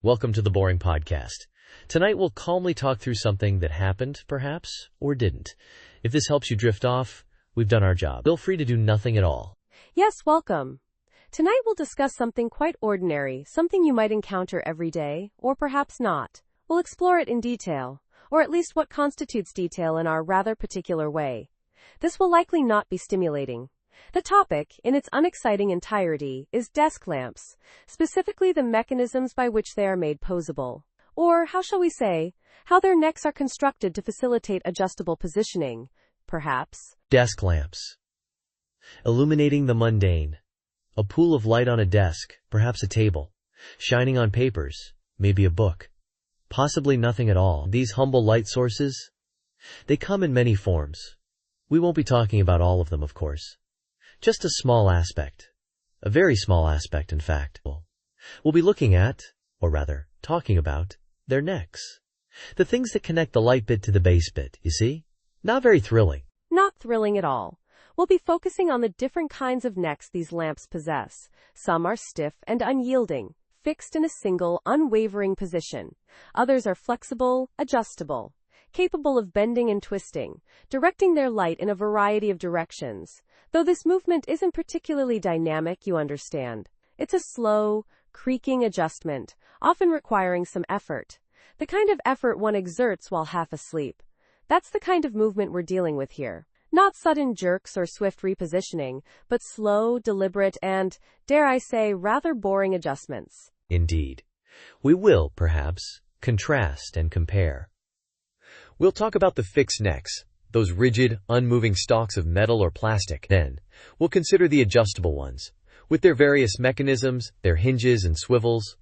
Welcome to the Boring Podcast. Tonight we'll calmly talk through something that happened, perhaps, or didn't. If this helps you drift off, we've done our job. Feel free to do nothing at all. Yes, welcome. Tonight we'll discuss something quite ordinary, something you might encounter every day, or perhaps not. We'll explore it in detail, or at least what constitutes detail in our rather particular way. This will likely not be stimulating. The topic, in its unexciting entirety, is desk lamps, specifically the mechanisms by which they are made posable. Or, how shall we say, how their necks are constructed to facilitate adjustable positioning, perhaps. Desk lamps. Illuminating the mundane. A pool of light on a desk, perhaps a table. Shining on papers, maybe a book. Possibly nothing at all. These humble light sources, they come in many forms. We won't be talking about all of them, of course. Just a small aspect. A very small aspect, in fact. We'll be looking at, or rather, talking about, their necks. The things that connect the light bit to the base bit, you see? Not very thrilling. Not thrilling at all. We'll be focusing on the different kinds of necks these lamps possess. Some are stiff and unyielding, fixed in a single, unwavering position. Others are flexible, adjustable, capable of bending and twisting, directing their light in a variety of directions. Though this movement isn't particularly dynamic, you understand. It's a slow, creaking adjustment, often requiring some effort. The kind of effort one exerts while half asleep. That's the kind of movement we're dealing with here. Not sudden jerks or swift repositioning, but slow, deliberate, and, dare I say, rather boring adjustments. Indeed. We will, perhaps, contrast and compare. We'll talk about the fixed necks, those rigid, unmoving stalks of metal or plastic. Then, we'll consider the adjustable ones, with their various mechanisms, their hinges and swivels.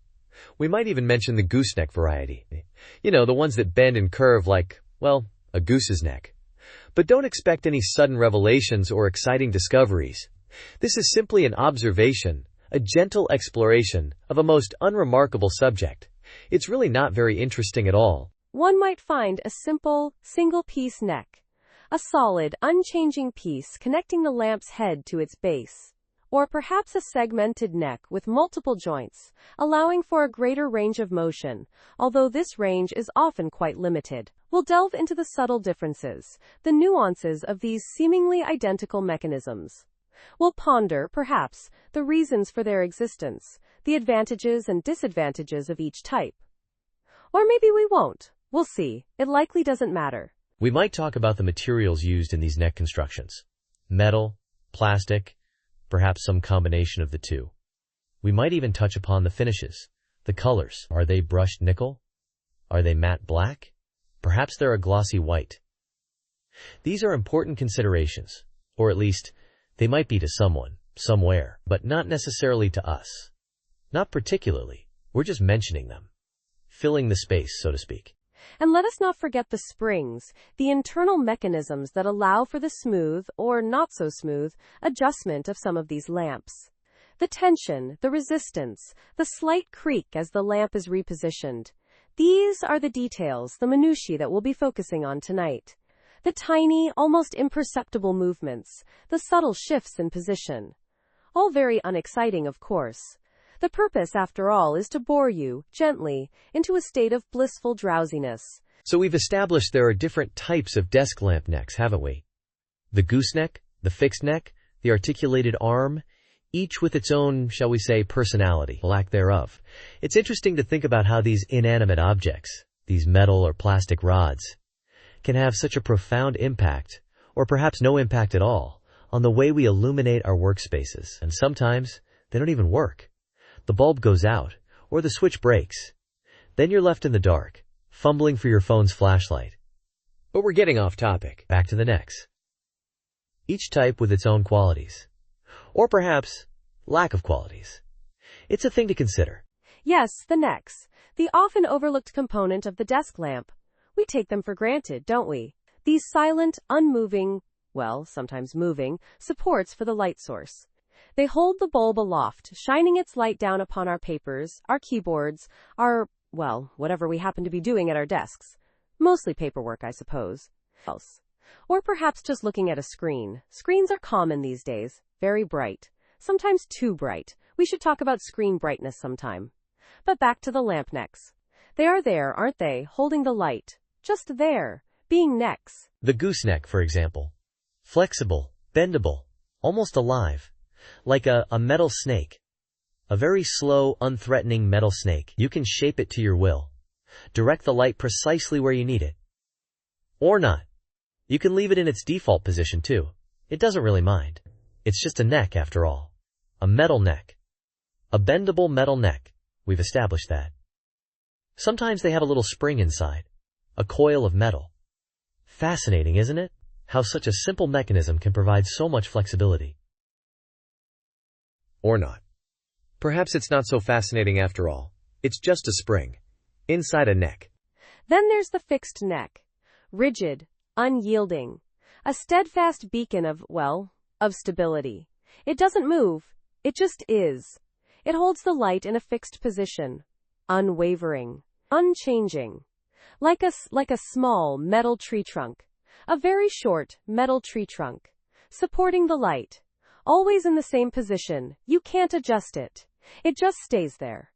We might even mention the gooseneck variety. You know, the ones that bend and curve like, well, a goose's neck. But don't expect any sudden revelations or exciting discoveries. This is simply an observation, a gentle exploration of a most unremarkable subject. It's really not very interesting at all. One might find a simple, single-piece neck. A solid, unchanging piece connecting the lamp's head to its base. Or perhaps a segmented neck with multiple joints, allowing for a greater range of motion, although this range is often quite limited. We'll delve into the subtle differences, the nuances of these seemingly identical mechanisms. We'll ponder, perhaps, the reasons for their existence, the advantages and disadvantages of each type. Or maybe we won't. We'll see. It likely doesn't matter. We might talk about the materials used in these neck constructions. Metal, plastic, perhaps some combination of the two. We might even touch upon the finishes, the colors. Are they brushed nickel? Are they matte black? Perhaps they're a glossy white. These are important considerations, or at least, they might be to someone, somewhere, but not necessarily to us. Not particularly. We're just mentioning them. Filling the space, so to speak. And let us not forget the springs, the internal mechanisms that allow for the smooth, or not so smooth, adjustment of some of these lamps. The tension, the resistance, the slight creak as the lamp is repositioned. These are the details, the minutiae that we'll be focusing on tonight. The tiny, almost imperceptible movements, the subtle shifts in position. All very unexciting, of course. The purpose, after all, is to bore you, gently, into a state of blissful drowsiness. So we've established there are different types of desk lamp necks, haven't we? The gooseneck, the fixed neck, the articulated arm, each with its own, shall we say, personality, lack thereof. It's interesting to think about how these inanimate objects, these metal or plastic rods, can have such a profound impact, or perhaps no impact at all, on the way we illuminate our workspaces. And sometimes, they don't even work. The bulb goes out, or the switch breaks. Then you're left in the dark, fumbling for your phone's flashlight. But we're getting off topic. Back to the necks. Each type with its own qualities. Or perhaps, lack of qualities. It's a thing to consider. Yes, the necks. The often overlooked component of the desk lamp. We take them for granted, don't we? These silent, unmoving, well, sometimes moving, supports for the light source. They hold the bulb aloft, shining its light down upon our papers, our keyboards, our, well, whatever we happen to be doing at our desks. Mostly paperwork, I suppose. Else. Or perhaps just looking at a screen. Screens are common these days, very bright. Sometimes too bright. We should talk about screen brightness sometime. But back to the lamp necks. They are there, aren't they, holding the light. Just there, being necks. The gooseneck, for example. Flexible, bendable, almost alive. Like a metal snake. A very slow, unthreatening metal snake. You can shape it to your will. Direct the light precisely where you need it. Or not. You can leave it in its default position too. It doesn't really mind. It's just a neck after all. A metal neck. A bendable metal neck. We've established that. Sometimes they have a little spring inside. A coil of metal. Fascinating, isn't it? How such a simple mechanism can provide so much flexibility. Or not. Perhaps it's not so fascinating after all. It's just a spring. Inside a neck. Then there's the fixed neck. Rigid, unyielding. A steadfast beacon of stability. It doesn't move. It just is. It holds the light in a fixed position. Unwavering. Unchanging. Like a small metal tree trunk. A very short metal tree trunk. Supporting the light. Always in the same position. You can't adjust it. It just stays there.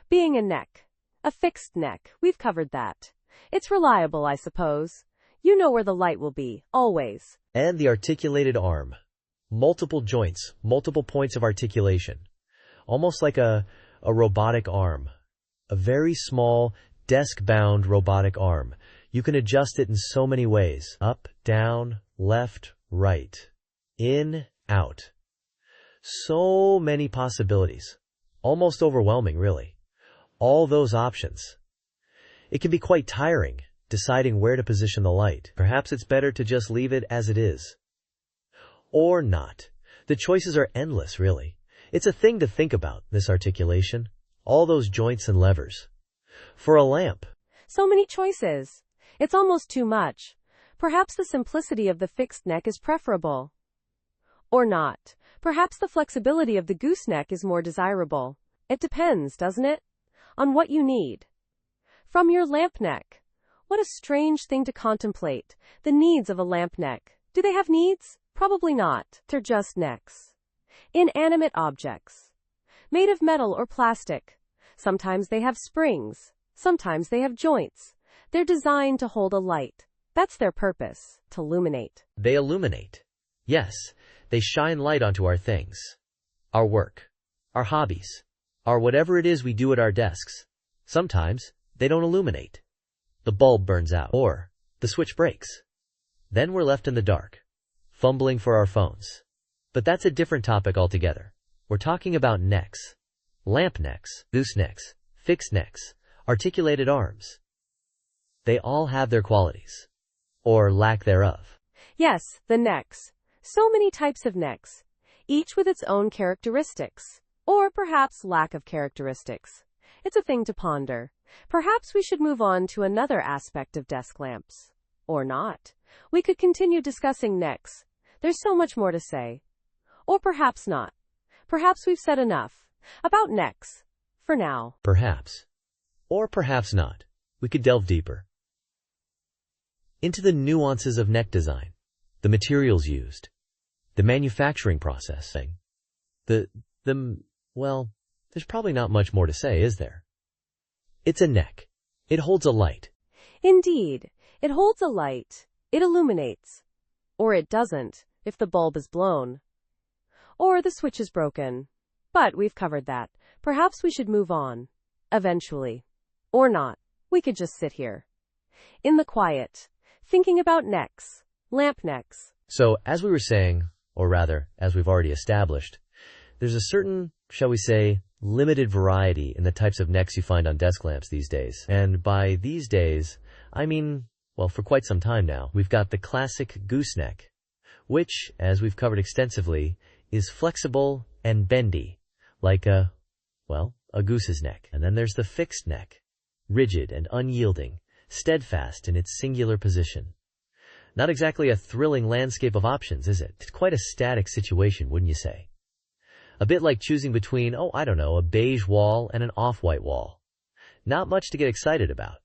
Being a neck. A fixed neck. We've covered that. It's reliable, I suppose. You know where the light will be, always. And the articulated arm. Multiple joints, multiple points of articulation. Almost like a robotic arm. A very small, desk-bound robotic arm. You can adjust it in so many ways. Up, down, left, right. In, out. So many possibilities. Almost overwhelming, really. All those options. It can be quite tiring, deciding where to position the light. Perhaps it's better to just leave it as it is. Or not. The choices are endless, really. It's a thing to think about, this articulation. All those joints and levers. For a lamp. So many choices. It's almost too much. Perhaps the simplicity of the fixed neck is preferable. Or not. Perhaps the flexibility of the gooseneck is more desirable. It depends, doesn't it? On what you need. From your lamp neck. What a strange thing to contemplate. The needs of a lamp neck. Do they have needs? Probably not. They're just necks. Inanimate objects. Made of metal or plastic. Sometimes they have springs. Sometimes they have joints. They're designed to hold a light. That's their purpose, to illuminate. They illuminate. Yes, they shine light onto our things. Our work. Our hobbies. Our whatever it is we do at our desks. Sometimes, they don't illuminate. The bulb burns out. Or, the switch breaks. Then we're left in the dark. Fumbling for our phones. But that's a different topic altogether. We're talking about necks. Lamp necks, goosenecks, fixed necks, articulated arms. They all have their qualities. Or lack thereof. Yes, the necks. So many types of necks. Each with its own characteristics. Or perhaps lack of characteristics. It's a thing to ponder. Perhaps we should move on to another aspect of desk lamps. Or not. We could continue discussing necks. There's so much more to say. Or perhaps not. Perhaps we've said enough about necks. For now. Perhaps. Or perhaps not. We could delve deeper into the nuances of neck design, the materials used, the manufacturing processing, well, there's probably not much more to say, is there? It's a neck. It holds a light. Indeed. It holds a light. It illuminates. Or it doesn't, if the bulb is blown. Or the switch is broken. But we've covered that. Perhaps we should move on. Eventually. Or not. We could just sit here. In the quiet. Thinking about necks. Lamp necks. So, as we were saying, or rather, as we've already established, there's a certain, shall we say, limited variety in the types of necks you find on desk lamps these days. And by these days, I mean, well, for quite some time now, we've got the classic gooseneck, which, as we've covered extensively, is flexible and bendy, like a goose's neck. And then there's the fixed neck, rigid and unyielding, steadfast in its singular position. Not exactly a thrilling landscape of options, is it? It's quite a static situation, wouldn't you say? A bit like choosing between, a beige wall and an off-white wall. Not much to get excited about.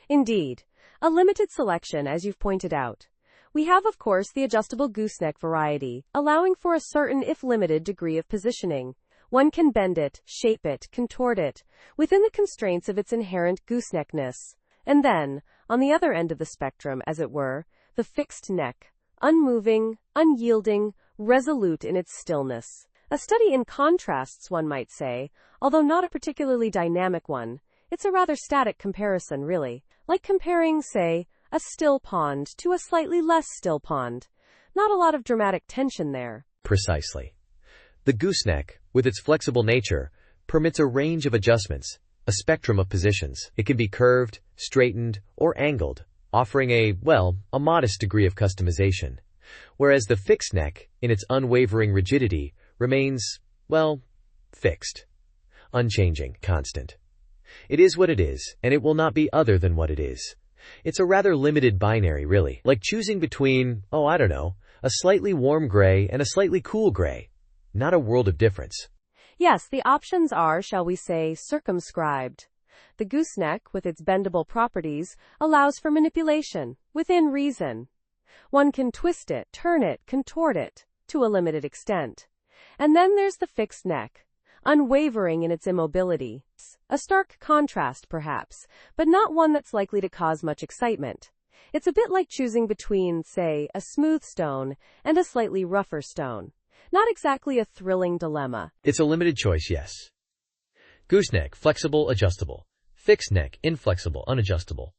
Indeed. A limited selection, as you've pointed out. We have, of course, the adjustable gooseneck variety, allowing for a certain, if limited, degree of positioning. One can bend it, shape it, contort it, within the constraints of its inherent gooseneckness. And then, on the other end of the spectrum, as it were, the fixed neck, unmoving, unyielding, resolute in its stillness. A study in contrasts, one might say, although not a particularly dynamic one. It's a rather static comparison, really, like comparing, say, a still pond to a slightly less still pond. Not a lot of dramatic tension there. Precisely. The gooseneck, with its flexible nature, permits a range of adjustments, a spectrum of positions. It can be curved, straightened, or angled, offering a modest degree of customization. Whereas the fixed neck, in its unwavering rigidity, remains, fixed, unchanging, constant. It is what it is, and it will not be other than what it is. It's a rather limited binary, really, like choosing between, a slightly warm gray and a slightly cool gray. Not a world of difference. Yes, the options are, shall we say, circumscribed. The gooseneck, with its bendable properties, allows for manipulation, within reason. One can twist it, turn it, contort it, to a limited extent. And then there's the fixed neck, unwavering in its immobility. A stark contrast, perhaps, but not one that's likely to cause much excitement. It's a bit like choosing between, say, a smooth stone and a slightly rougher stone. Not exactly a thrilling dilemma. It's a limited choice, yes. Gooseneck, flexible, adjustable. Fixed neck, inflexible, unadjustable.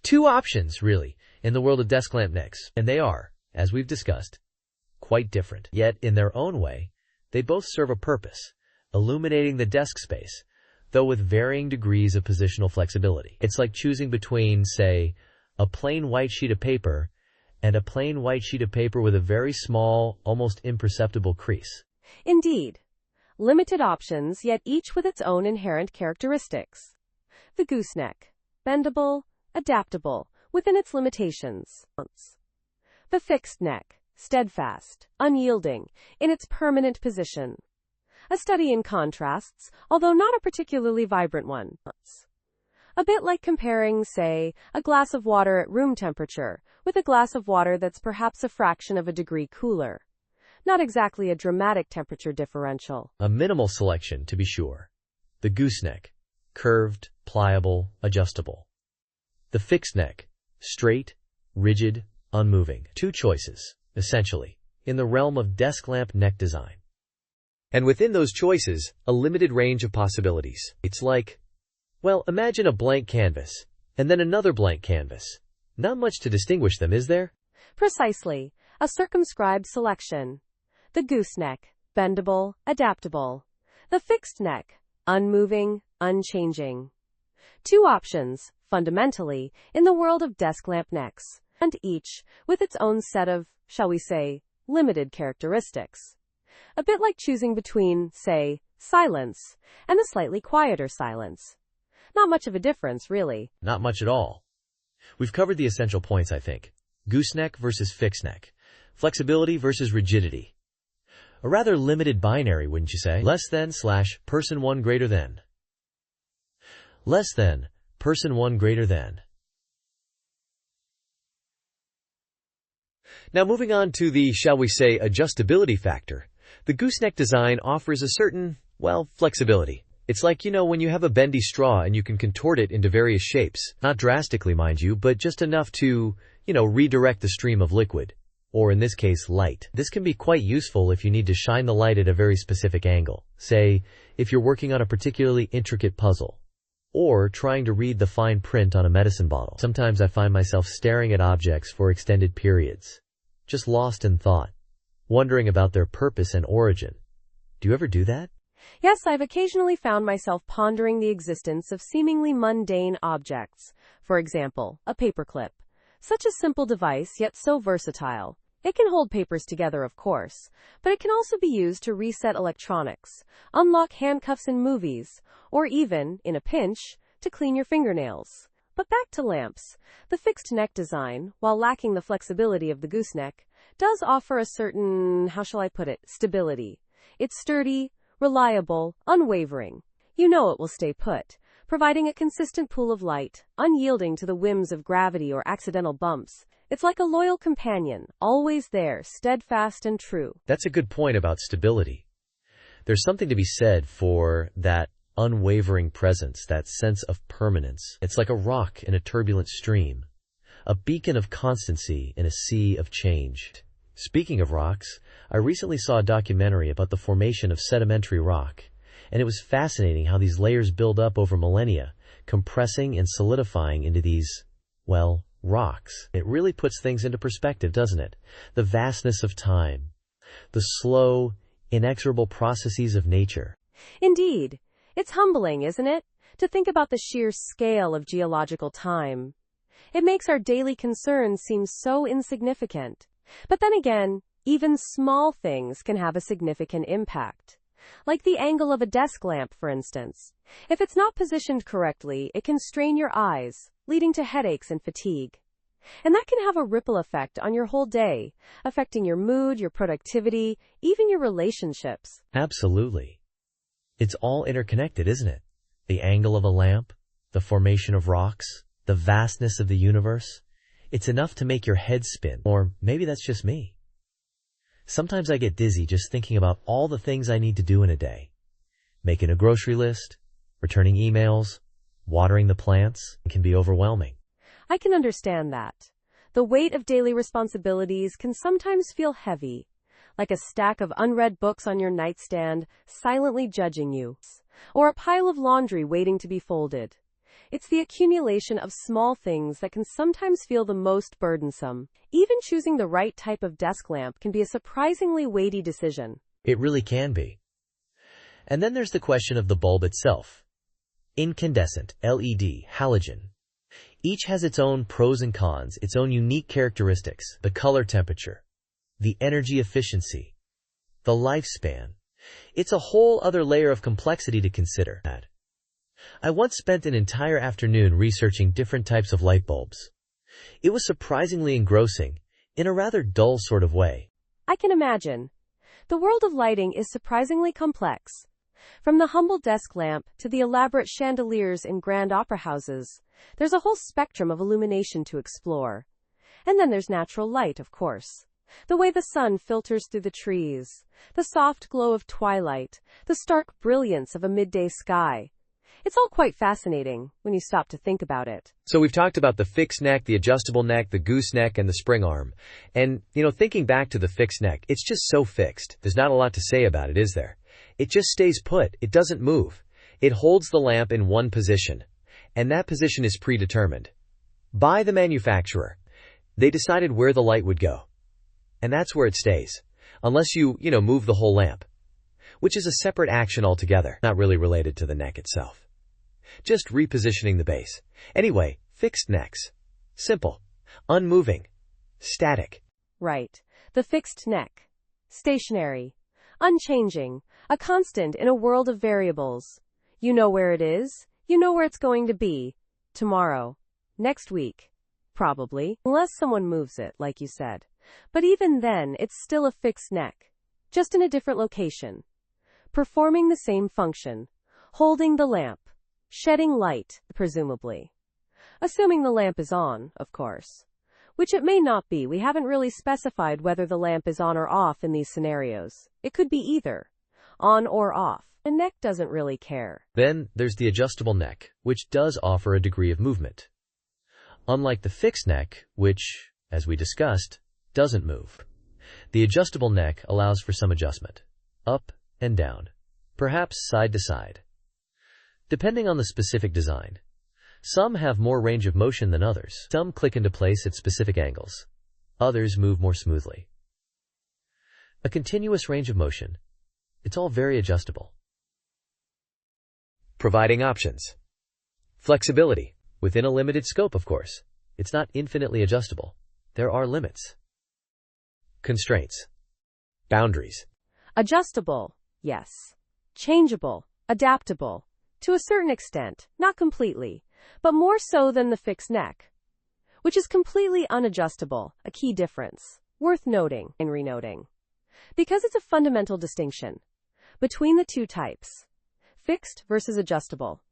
Two options, really, in the world of desk lamp necks, and they are, as we've discussed, quite different. Yet, in their own way, they both serve a purpose, illuminating the desk space, though with varying degrees of positional flexibility. It's like choosing between, say, a plain white sheet of paper and a plain white sheet of paper with a very small, almost imperceptible crease. Indeed. Limited options, yet each with its own inherent characteristics. The gooseneck, bendable, adaptable, within its limitations. The fixed neck, steadfast, unyielding, in its permanent position. A study in contrasts, although not a particularly vibrant one. A bit like comparing, say, a glass of water at room temperature with a glass of water that's perhaps a fraction of a degree cooler. Not exactly a dramatic temperature differential. A minimal selection, to be sure. The gooseneck, curved, pliable, adjustable. The fixed neck, straight, rigid, unmoving. Two choices, essentially, in the realm of desk lamp neck design. And within those choices, a limited range of possibilities. It's like, imagine a blank canvas, and then another blank canvas. Not much to distinguish them, is there? Precisely. A circumscribed selection. The gooseneck, bendable, adaptable. The fixed neck, unmoving, unchanging. Two options, fundamentally, in the world of desk lamp necks, and each with its own set of, shall we say, limited characteristics. A bit like choosing between, say, silence and a slightly quieter silence. Not much of a difference, really. Not much at all. We've covered the essential points, I think. Gooseneck versus fixed neck. Flexibility versus rigidity. A rather limited binary, wouldn't you say? Less than / person 1 greater than. Less than, person 1 greater than. Now moving on to the, shall we say, adjustability factor. The gooseneck design offers a certain, flexibility. It's like, when you have a bendy straw and you can contort it into various shapes. Not drastically, mind you, but just enough to, redirect the stream of liquid. Or in this case, light. This can be quite useful if you need to shine the light at a very specific angle. Say, if you're working on a particularly intricate puzzle. Or trying to read the fine print on a medicine bottle. Sometimes I find myself staring at objects for extended periods. Just lost in thought. Wondering about their purpose and origin. Do you ever do that? Yes, I've occasionally found myself pondering the existence of seemingly mundane objects. For example, a paperclip. Such a simple device, yet so versatile. It can hold papers together, of course, but it can also be used to reset electronics, unlock handcuffs in movies, or even, in a pinch, to clean your fingernails. But back to lamps. The fixed neck design, while lacking the flexibility of the gooseneck, does offer a certain, how shall I put it, stability. It's sturdy, reliable, unwavering. You know it will stay put, providing a consistent pool of light, unyielding to the whims of gravity or accidental bumps. It's like a loyal companion, always there, steadfast and true. That's a good point about stability. There's something to be said for that unwavering presence, that sense of permanence. It's like a rock in a turbulent stream, a beacon of constancy in a sea of change. Speaking of rocks, I recently saw a documentary about the formation of sedimentary rock, and it was fascinating how these layers build up over millennia, compressing and solidifying into these, well, rocks. It really puts things into perspective, doesn't it? The vastness of time, the slow, inexorable processes of nature. Indeed. It's humbling, isn't it, to think about the sheer scale of geological time. It makes our daily concerns seem so insignificant. But then again, even small things can have a significant impact. Like the angle of a desk lamp, for instance. If it's not positioned correctly, it can strain your eyes, leading to headaches and fatigue. And that can have a ripple effect on your whole day, affecting your mood, your productivity, even your relationships. Absolutely. It's all interconnected, isn't it? The angle of a lamp, the formation of rocks, the vastness of the universe. It's enough to make your head spin. Or maybe that's just me. Sometimes I get dizzy just thinking about all the things I need to do in a day. Making a grocery list, returning emails, watering the plants. It can be overwhelming. I can understand that. The weight of daily responsibilities can sometimes feel heavy, like a stack of unread books on your nightstand silently judging you, or a pile of laundry waiting to be folded. It's the accumulation of small things that can sometimes feel the most burdensome. Even choosing the right type of desk lamp can be a surprisingly weighty decision. It really can be. And then there's the question of the bulb itself. Incandescent, LED, halogen. Each has its own pros and cons, its own unique characteristics, the color temperature, the energy efficiency, the lifespan. It's a whole other layer of complexity to consider. I once spent an entire afternoon researching different types of light bulbs. It was surprisingly engrossing, in a rather dull sort of way. I can imagine. The world of lighting is surprisingly complex. From the humble desk lamp to the elaborate chandeliers in grand opera houses, there's a whole spectrum of illumination to explore. And then there's natural light, of course. The way the sun filters through the trees, the soft glow of twilight, the stark brilliance of a midday sky. It's all quite fascinating when you stop to think about it. So we've talked about the fixed neck, the adjustable neck, the gooseneck, and the spring arm. And, thinking back to the fixed neck, it's just so fixed. There's not a lot to say about it, is there? It just stays put. It doesn't move. It holds the lamp in one position. And that position is predetermined by the manufacturer. They decided where the light would go. And that's where it stays. Unless you move the whole lamp. Which is a separate action altogether, not really related to the neck itself. Just repositioning the base. Anyway, fixed necks. Simple. Unmoving. Static. Right. The fixed neck. Stationary. Unchanging. A constant in a world of variables. You know where it is. You know where it's going to be. Tomorrow. Next week. Probably. Unless someone moves it, like you said. But even then, it's still a fixed neck. Just in a different location. Performing the same function. Holding the lamp. Shedding light, presumably. Assuming the lamp is on, of course. Which it may not be. We haven't really specified whether the lamp is on or off in these scenarios. It could be either. On or off. The neck doesn't really care. Then there's the adjustable neck, which does offer a degree of movement. Unlike the fixed neck, which, as we discussed, doesn't move. The adjustable neck allows for some adjustment. Up and down. Perhaps side to side. Depending on the specific design. Some have more range of motion than others. Some click into place at specific angles. Others move more smoothly. A continuous range of motion. It's all very adjustable. Providing options. Flexibility. Within a limited scope, of course. It's not infinitely adjustable. There are limits. Constraints. Boundaries. Adjustable, yes. Changeable, adaptable. To a certain extent, not completely, but more so than the fixed neck, which is completely unadjustable, a key difference, worth noting and renoting. Because it's a fundamental distinction between the two types, fixed versus adjustable,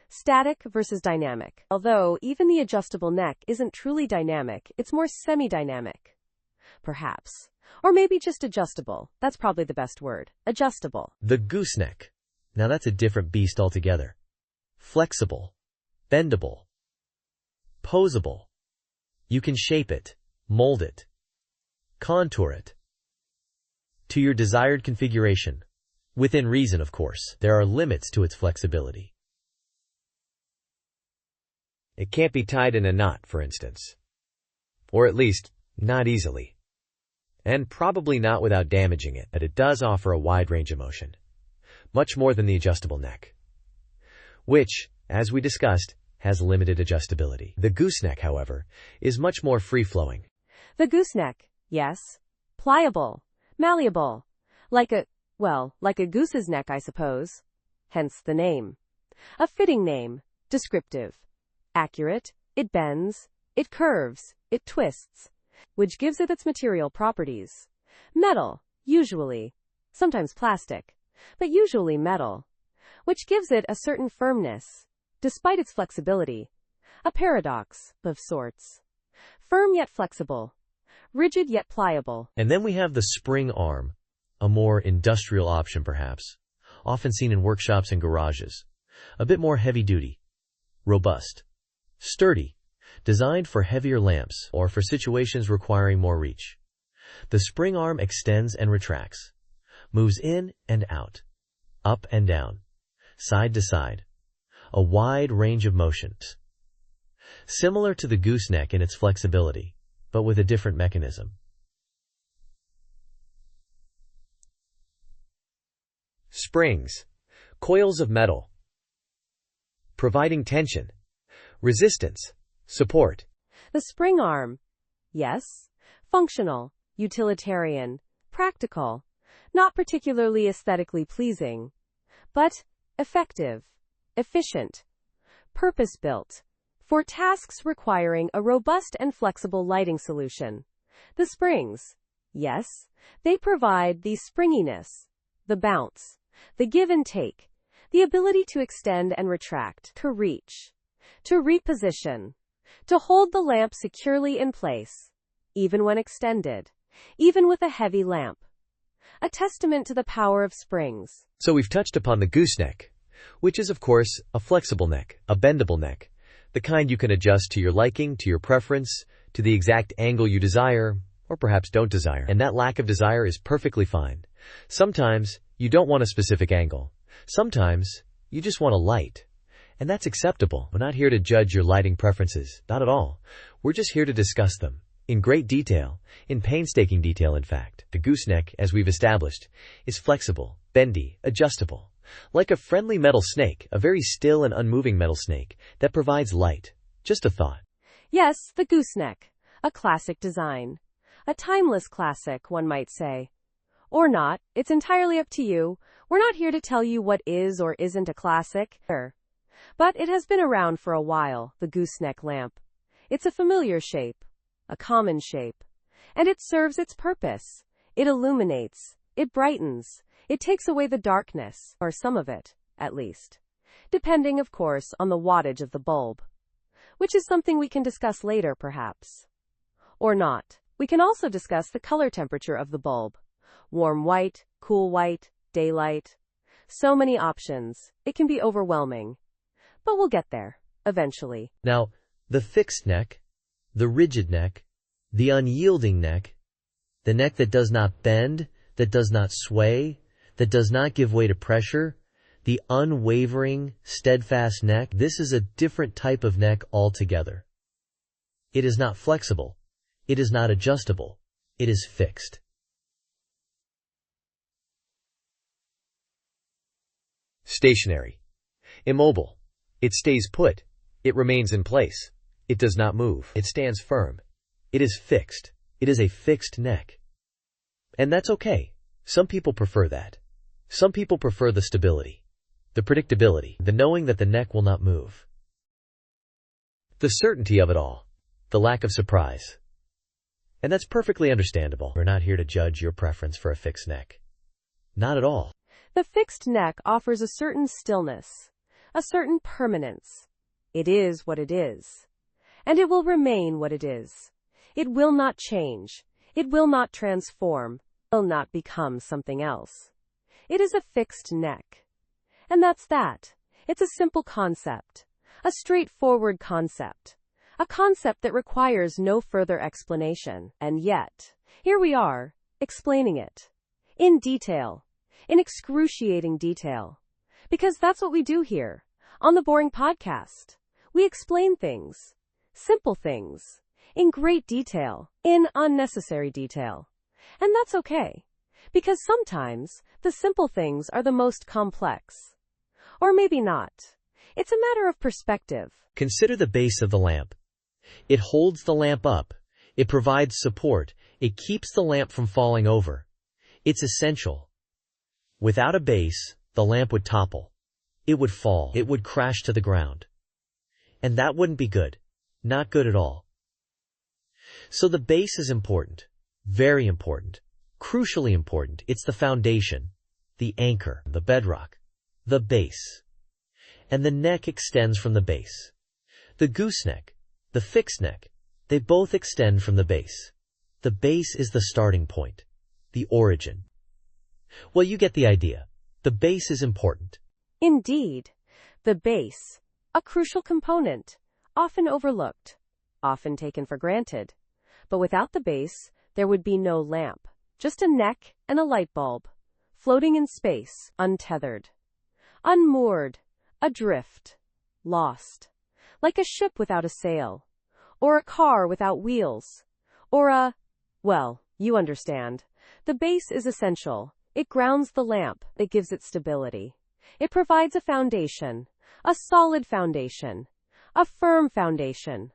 static versus dynamic. Although even the adjustable neck isn't truly dynamic, it's more semi-dynamic. Perhaps. Or maybe just adjustable. That's probably the best word. Adjustable. The gooseneck. Now that's a different beast altogether. Flexible, bendable, posable. You can shape it, mold it, contour it to your desired configuration. Within reason, of course. There are limits to its flexibility. It can't be tied in a knot, for instance. Or at least, not easily. And probably not without damaging it, but it does offer a wide range of motion. Much more than the adjustable neck, which, as we discussed, has limited adjustability. The gooseneck, however, is much more free-flowing. The gooseneck, yes. Pliable, malleable. Like a goose's neck, I suppose. Hence the name. A fitting name, descriptive. Accurate, it bends, it curves, it twists, which gives it its material properties. Metal, usually. Sometimes plastic, but usually metal, which gives it a certain firmness, despite its flexibility. A paradox, of sorts. Firm yet flexible. Rigid yet pliable. And then we have the spring arm, a more industrial option perhaps, often seen in workshops and garages. A bit more heavy-duty, robust, sturdy, designed for heavier lamps or for situations requiring more reach. The spring arm extends and retracts, moves in and out, up and down, side to side, a wide range of motions. Similar to the gooseneck in its flexibility, but with a different mechanism. Springs, coils of metal, providing tension, resistance, support. The spring arm, yes, functional, utilitarian, practical, not particularly aesthetically pleasing, but effective, efficient, purpose-built, for tasks requiring a robust and flexible lighting solution. The springs, yes, they provide the springiness, the bounce, the give and take, the ability to extend and retract, to reach, to reposition, to hold the lamp securely in place, even when extended, even with a heavy lamp. A testament to the power of springs. So we've touched upon the gooseneck, which is of course a flexible neck, a bendable neck, the kind you can adjust to your liking, to your preference, to the exact angle you desire, or perhaps don't desire. And that lack of desire is perfectly fine. Sometimes you don't want a specific angle. Sometimes you just want a light. And that's acceptable. We're not here to judge your lighting preferences. Not at all. We're just here to discuss them. In great detail. In painstaking detail, in fact. The gooseneck, as we've established, is flexible, bendy, adjustable. Like a friendly metal snake, a very still and unmoving metal snake, that provides light. Just a thought. Yes, the gooseneck. A classic design. A timeless classic, one might say. Or not. It's entirely up to you. We're not here to tell you what is or isn't a classic. But it has been around for a while, the gooseneck lamp. It's a familiar shape, a common shape, and it serves its purpose. It illuminates, it brightens, it takes away the darkness, or some of it, at least, depending, of course, on the wattage of the bulb, which is something we can discuss later, perhaps. Or not. We can also discuss the color temperature of the bulb. Warm white, cool white, daylight. So many options. It can be overwhelming. But we'll get there, eventually. Now, the fixed neck, the rigid neck, the unyielding neck, the neck that does not bend, that does not sway, that does not give way to pressure, the unwavering, steadfast neck, this is a different type of neck altogether. It is not flexible. It is not adjustable. It is fixed. Stationary. Immobile. It stays put. It remains in place. It does not move. It stands firm. It is fixed. It is a fixed neck. And that's okay. Some people prefer that. Some people prefer the stability, the predictability, the knowing that the neck will not move. The certainty of it all. The lack of surprise. And that's perfectly understandable. We're not here to judge your preference for a fixed neck. Not at all. The fixed neck offers a certain stillness, a certain permanence. It is what it is. And it will remain what it is. It will not change. It will not transform, will not become something else. It is a fixed neck. And that's that. It's a simple concept. A straightforward concept. A concept that requires no further explanation. And yet, here we are, explaining it. In detail. In excruciating detail. Because that's what we do here, on the Boring Podcast. We explain things. Simple things. In great detail. In unnecessary detail. And that's okay. Because sometimes, the simple things are the most complex. Or maybe not. It's a matter of perspective. Consider the base of the lamp. It holds the lamp up. It provides support. It keeps the lamp from falling over. It's essential. Without a base, the lamp would topple. It would fall. It would crash to the ground. And that wouldn't be good. Not good at all. So the base is important. Very important. Crucially important. It's the foundation, the anchor, the bedrock, the base. And the neck extends from the base. The gooseneck, the fixed neck, they both extend from the base. The base is the starting point, the origin. Well, you get the idea. The base is important. Indeed. The base. A crucial component. Often overlooked. Often taken for granted. But without the base, there would be no lamp. Just a neck and a light bulb. Floating in space, untethered. Unmoored. Adrift. Lost. Like a ship without a sail. Or a car without wheels. Or well, you understand. The base is essential. It grounds the lamp. It gives it stability. It provides a foundation. A solid foundation. A firm foundation.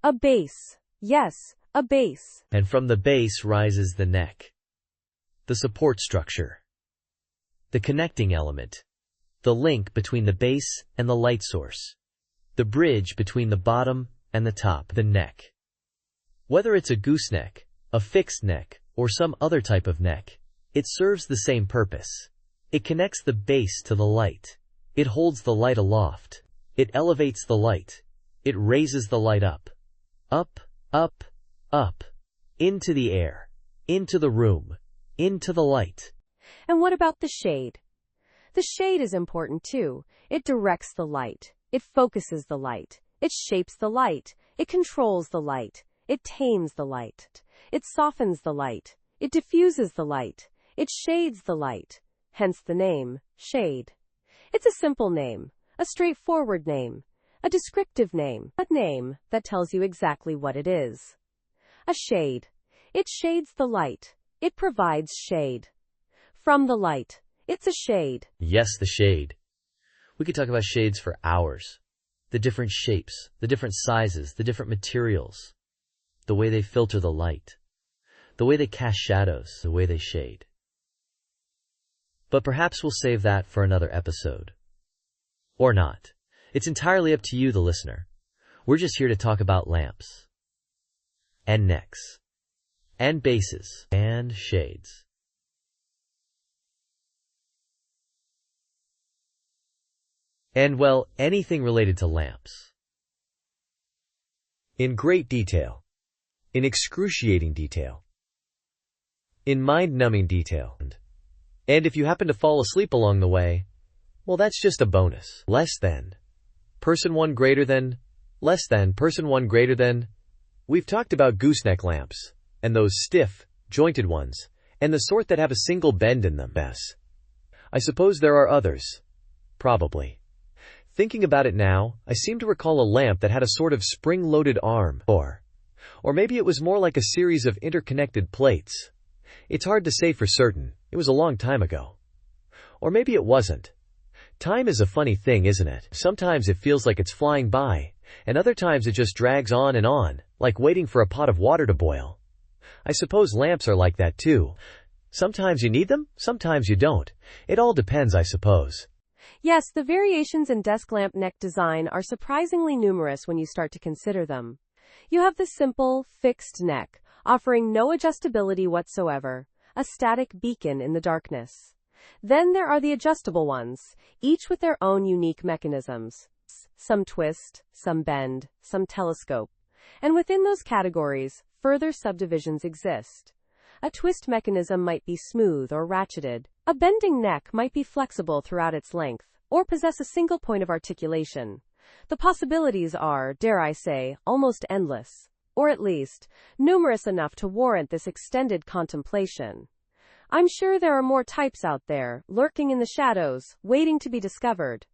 A base. Yes, a base. And from the base rises the neck. The support structure. The connecting element. The link between the base and the light source. The bridge between the bottom and the top, the neck. Whether it's a gooseneck, a fixed neck, or some other type of neck, it serves the same purpose. It connects the base to the light. It holds the light aloft. It elevates the light. It raises the light up. Up, up, up. Into the air. Into the room. Into the light. And what about the shade? The shade is important too. It directs the light. It focuses the light. It shapes the light. It controls the light. It tames the light. It softens the light. It diffuses the light. It shades the light. Hence the name, shade. It's a simple name, a straightforward name, a descriptive name, a name that tells you exactly what it is. A shade. It shades the light. It provides shade. From the light. It's a shade. Yes, the shade. We could talk about shades for hours. The different shapes, the different sizes, the different materials, the way they filter the light, the way they cast shadows, the way they shade. But perhaps we'll save that for another episode. Or not. It's entirely up to you, the listener. We're just here to talk about lamps. And necks. And bases. And shades. And, well, anything related to lamps. In great detail. In excruciating detail. In mind-numbing detail. And if you happen to fall asleep along the way, well, that's just a bonus. Less than. Person 1 greater than. Less than. Person 1 greater than. We've talked about gooseneck lamps, and those stiff, jointed ones, and the sort that have a single bend in them. Yes. I suppose there are others. Probably. Thinking about it now, I seem to recall a lamp that had a sort of spring-loaded arm. Or maybe it was more like a series of interconnected plates. It's hard to say for certain. It was a long time ago. Or maybe it wasn't. Time is a funny thing, isn't it? Sometimes it feels like it's flying by, and other times it just drags on, like waiting for a pot of water to boil. I suppose lamps are like that too. Sometimes you need them, sometimes you don't. It all depends, I suppose. Yes, the variations in desk lamp neck design are surprisingly numerous when you start to consider them. You have the simple, fixed neck, offering no adjustability whatsoever, a static beacon in the darkness. Then there are the adjustable ones, each with their own unique mechanisms. Some twist, some bend, some telescope. And within those categories, further subdivisions exist. A twist mechanism might be smooth or ratcheted. A bending neck might be flexible throughout its length, or possess a single point of articulation. The possibilities are, dare I say, almost endless, or at least, numerous enough to warrant this extended contemplation. I'm sure there are more types out there, lurking in the shadows, waiting to be discovered.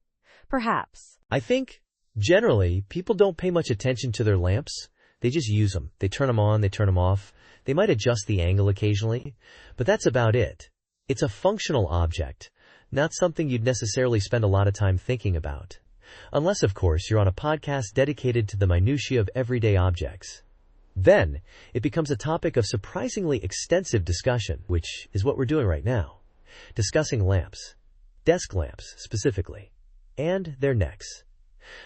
Perhaps. I think, generally, people don't pay much attention to their lamps. They just use them. They turn them on, they turn them off. They might adjust the angle occasionally, but that's about it. It's a functional object, not something you'd necessarily spend a lot of time thinking about. Unless, of course, you're on a podcast dedicated to the minutiae of everyday objects. Then, it becomes a topic of surprisingly extensive discussion, which is what we're doing right now. Discussing lamps. Desk lamps, specifically. And their necks.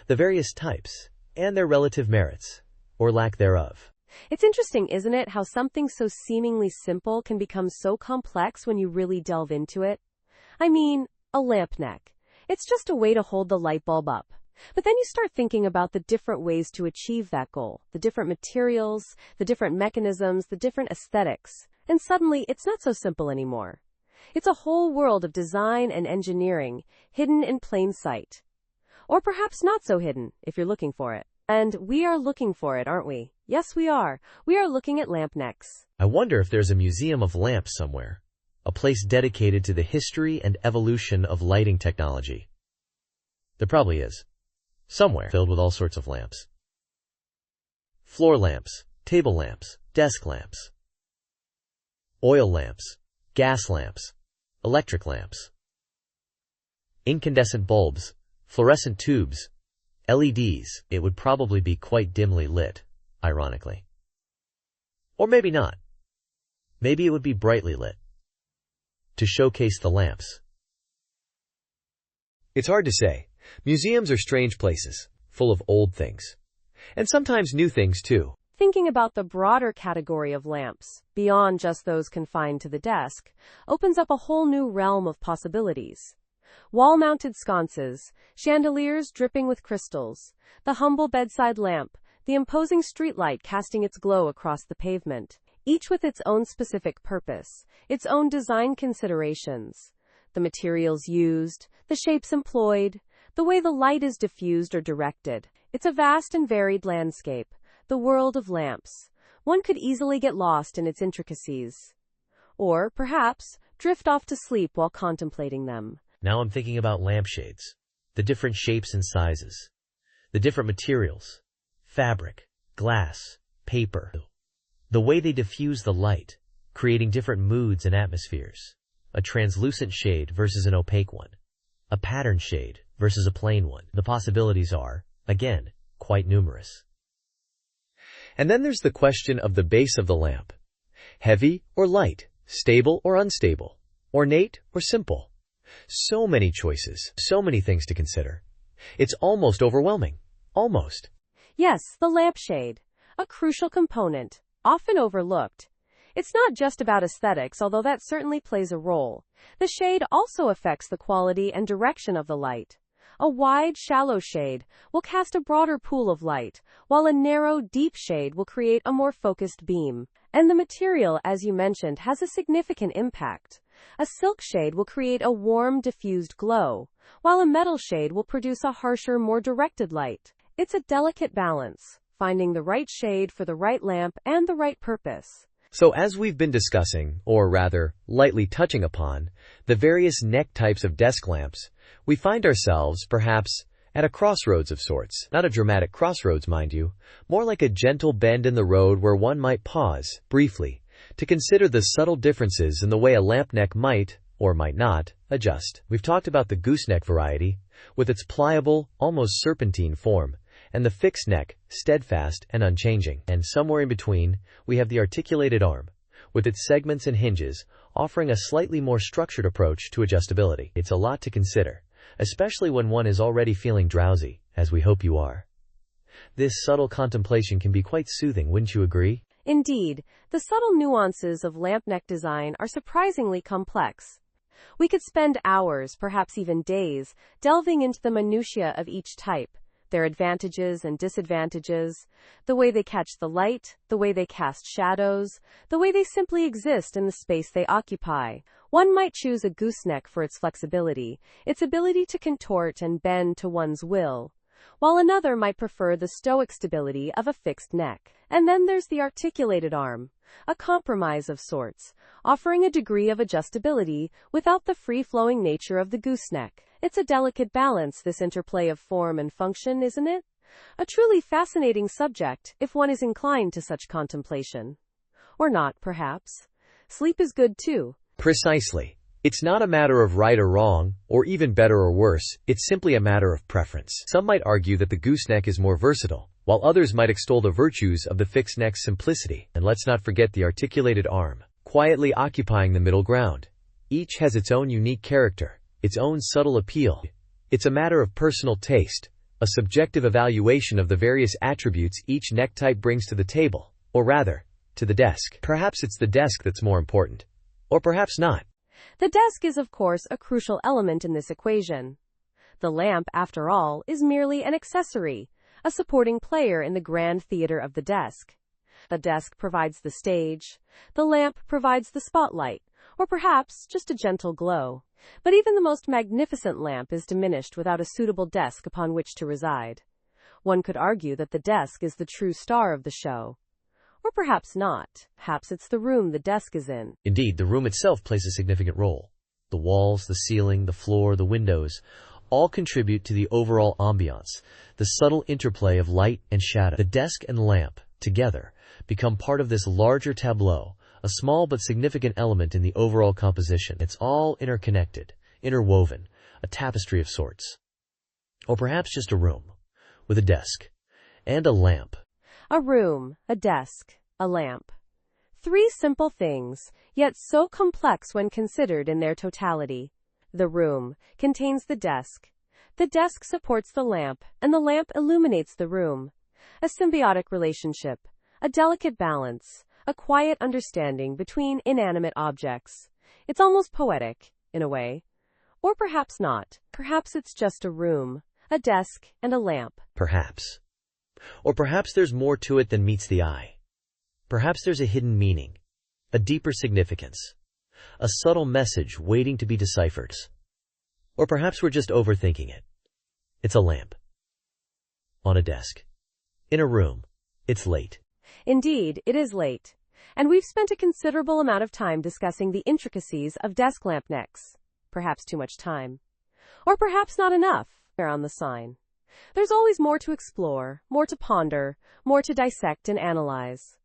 The various types, and their relative merits, or lack thereof. It's interesting, isn't it, how something so seemingly simple can become so complex when you really delve into it? I mean, a lamp neck. It's just a way to hold the light bulb up. But then you start thinking about the different ways to achieve that goal, the different materials, the different mechanisms, the different aesthetics, and suddenly it's not so simple anymore. It's a whole world of design and engineering, hidden in plain sight. Or perhaps not so hidden, if you're looking for it. And we are looking for it, aren't we? Yes, we are. We are looking at lamp necks. I wonder if there's a museum of lamps somewhere. A place dedicated to the history and evolution of lighting technology. There probably is. Somewhere filled with all sorts of lamps. Floor lamps, table lamps, desk lamps. Oil lamps, gas lamps, electric lamps. Incandescent bulbs, fluorescent tubes, LEDs. It would probably be quite dimly lit, ironically. Or maybe not. Maybe it would be brightly lit. To showcase the lamps. It's hard to say. Museums are strange places, full of old things. And sometimes new things, too. Thinking about the broader category of lamps, beyond just those confined to the desk, opens up a whole new realm of possibilities. Wall-mounted sconces, chandeliers dripping with crystals, the humble bedside lamp, the imposing streetlight casting its glow across the pavement, each with its own specific purpose, its own design considerations. The materials used, the shapes employed, the way the light is diffused or directed. It's a vast and varied landscape, the world of lamps. One could easily get lost in its intricacies. Or, perhaps, drift off to sleep while contemplating them. Now I'm thinking about lampshades. The different shapes and sizes. The different materials. Fabric, glass, paper. The way they diffuse the light, creating different moods and atmospheres. A translucent shade versus an opaque one. A pattern shade versus a plain one. The possibilities are, again, quite numerous. And then there's the question of the base of the lamp. Heavy or light, stable or unstable, ornate or simple. So many choices, so many things to consider. It's almost overwhelming. Almost. Yes, the lampshade. A crucial component, often overlooked. It's not just about aesthetics, although that certainly plays a role. The shade also affects the quality and direction of the light. A wide, shallow shade will cast a broader pool of light, while a narrow, deep shade will create a more focused beam. And the material, as you mentioned, has a significant impact. A silk shade will create a warm, diffused glow, while a metal shade will produce a harsher, more directed light. It's a delicate balance, finding the right shade for the right lamp and the right purpose. So as we've been discussing, or rather, lightly touching upon, the various neck types of desk lamps, we find ourselves, perhaps, at a crossroads of sorts. Not a dramatic crossroads, mind you, more like a gentle bend in the road where one might pause, briefly, to consider the subtle differences in the way a lamp neck might, or might not, adjust. We've talked about the gooseneck variety, with its pliable, almost serpentine form, and the fixed neck, steadfast and unchanging. And somewhere in between, we have the articulated arm, with its segments and hinges, offering a slightly more structured approach to adjustability. It's a lot to consider, especially when one is already feeling drowsy, as we hope you are. This subtle contemplation can be quite soothing, wouldn't you agree? Indeed, the subtle nuances of lamp neck design are surprisingly complex. We could spend hours, perhaps even days, delving into the minutiae of each type, their advantages and disadvantages, the way they catch the light, the way they cast shadows, the way they simply exist in the space they occupy. One might choose a gooseneck for its flexibility, its ability to contort and bend to one's will, while another might prefer the stoic stability of a fixed neck. And then there's the articulated arm, a compromise of sorts, offering a degree of adjustability without the free-flowing nature of the gooseneck. It's a delicate balance, this interplay of form and function, isn't it? A truly fascinating subject, if one is inclined to such contemplation. Or not, perhaps. Sleep is good too. Precisely. It's not a matter of right or wrong, or even better or worse, it's simply a matter of preference. Some might argue that the gooseneck is more versatile, while others might extol the virtues of the fixed neck's simplicity. And let's not forget the articulated arm, quietly occupying the middle ground. Each has its own unique character, its own subtle appeal. It's a matter of personal taste, a subjective evaluation of the various attributes each neck type brings to the table, or rather, to the desk. Perhaps it's the desk that's more important. Or perhaps not. The desk is, of course, a crucial element in this equation. The lamp, after all, is merely an accessory, a supporting player in the grand theater of the desk. The desk provides the stage, the lamp provides the spotlight, or perhaps just a gentle glow. But even the most magnificent lamp is diminished without a suitable desk upon which to reside. One could argue that the desk is the true star of the show. Or perhaps not. Perhaps it's the room the desk is in. Indeed, the room itself plays a significant role. The walls, the ceiling, the floor, the windows, all contribute to the overall ambiance, the subtle interplay of light and shadow. The desk and lamp, together, become part of this larger tableau, a small but significant element in the overall composition. It's all interconnected, interwoven, a tapestry of sorts. Or perhaps just a room, with a desk, and a lamp. A room, a desk, a lamp. Three simple things, yet so complex when considered in their totality. The room contains the desk supports the lamp, and the lamp illuminates the room. A symbiotic relationship, a delicate balance, a quiet understanding between inanimate objects. It's almost poetic, in a way. Or perhaps not. Perhaps it's just a room, a desk, and a lamp. Perhaps. Or perhaps there's more to it than meets the eye. Perhaps there's a hidden meaning, a deeper significance, a subtle message waiting to be deciphered. Or perhaps we're just overthinking it. It's a lamp. On a desk. In a room. It's late. Indeed, it is late. And we've spent a considerable amount of time discussing the intricacies of desk lamp necks. Perhaps too much time. Or perhaps not enough. They're on the sign. There's always more to explore, more to ponder, more to dissect and analyze.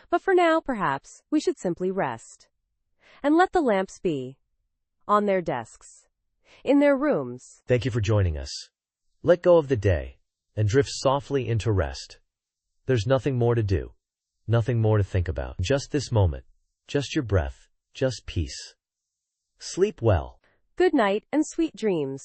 But for now, perhaps, we should simply rest. And let the lamps be. On their desks. In their rooms. Thank you for joining us. Let go of the day, and drift softly into rest. There's nothing more to do. Nothing more to think about. Just this moment. Just your breath. Just peace. Sleep well. Good night and sweet dreams.